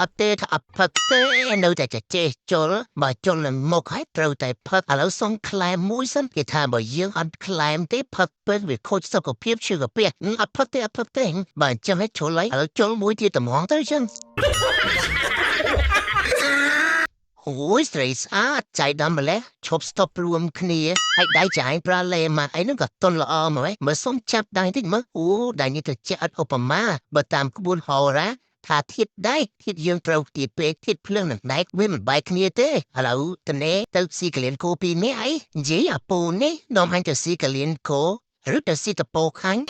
update ថាអត់ផឹកទេនៅតែចេះជុលបើជុលនឹងមុខហើយត្រូវតែផឹកឥឡូវសុំក្លែមមួយសិនគេថាបើយើងអត់ក្លែមទេផឹកពេកវាខូចសុខភាពឈឺកាពះអត់ផឹកទេបើអញ្ចឹងឲ្យជុលហើយឥឡូវជុលមួយទៀតត្មងទៅអញ្ចឹងអូយស្រីស្អាតចៃដន្យម្លេះឈប់ស្តុបរួមគ្នាហើយដៃចាយប្រាឡេមកអីហ្នឹងក៏ទន់ល្អមកហ៎មើលសុំចាប់ដៃតិចមើលអូដៃនេះទៅចេះអត់ឧបមាបើតាមក្បួនហោរាថាធាតដៃធាតយើងត្រូវទៀតពេកធាតភ្លើងនឹងដែកវាមិនបែកគ្នាទេឥឡូវតនេទៅស៊ីកលៀនគោពីរនេះអីនិយាយអាពូនេះនាំអញទៅស៊ីកលៀនគោឬទៅស៊ីតពោខាញ់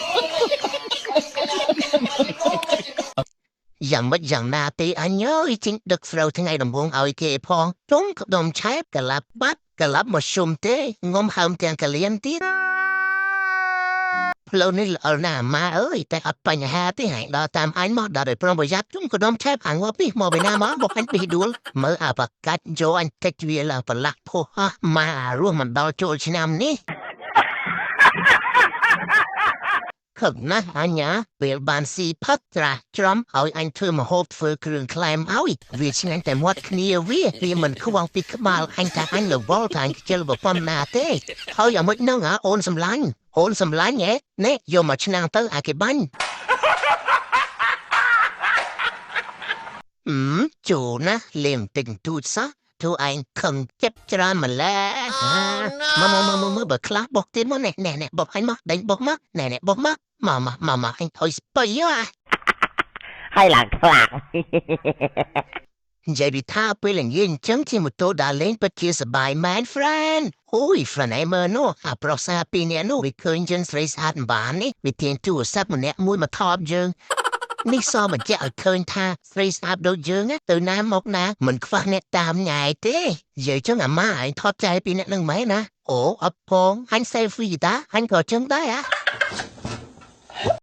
យ៉ាងម៉េចយ៉ាងណាទេអញអើយជីងដឹកស្រូវថ្ងៃដំបូងឲ្យគេផងចុងក្ដុំឆែបកលាប់បាត់កលាប់មកជុំទេងំហើមទាំងកលៀនទៀតផ្លូវនេះល្អណាស់ម៉ាអើយតែអត់បញ្ហាទេហើយដល់តាមអញមកដល់ដោយប្រុងប្រយ័ត្នជុំក្ដុំឆែបអាងពីមកពីណាមកបអញពីដួលមើលអាបកាច់យកអញតិចវាឡើងប្រឡាក់ផុសម៉ារស់មិនដល់ចូលឆ្នាំនេះខឹកណាស់អញ្ញាពេលបានស៊ីផឹកត្រាស់ច្រំឲ្យអញធ្វើមហូបធ្វើគ្រឿងក្លែមឲ្យវាឆ្ងាញ់តែមាត់គ្នាវាមិនខ្វងពីក្បាលអញថាអញលវល់ថាអញខ្ជិលបប៉ុណ្ណាទេហើយអាមុចនឹងអូនសម្លាញ់ហ៎នេះយកមកឆ្នាំងទៅអាគេបាញ់ជូណាលេមតិចទូចសោះទូឯងខឹងចិត្តច្រើនម្ល៉េះមកបើខ្លះបុកទៀតមកណែបុកអញមកដេញបុកមកណែបុកមកមកអញថយស្ពៃហើយឡើងខ្លាំងនិយាយពីថាពេលល្ងាចអញ្ចឹងជិះម៉ូតូដើរលេងពិតជាសប្បាយមែន friend អូយ friend ឯមើលនោះអាប្រុសសាពីរនាក់នោះវាឃើញយើងស្រីស្អាតបាននេះវាទាញទូរស័ព្ទម្នាក់មួយមកថតយើងនេះសបញ្ជាក់ឲ្យឃើញថាស្រីស្អាតដូចយើងទៅណាមកណាមិនខ្វះអ្នកតាមញ៉ាយទេនិយាយចឹងអាម៉ាឯងថតចែពីអ្នកនឹងមែនណាអូអត់ផងអញ selfie តាអញក៏ចឹងដែរ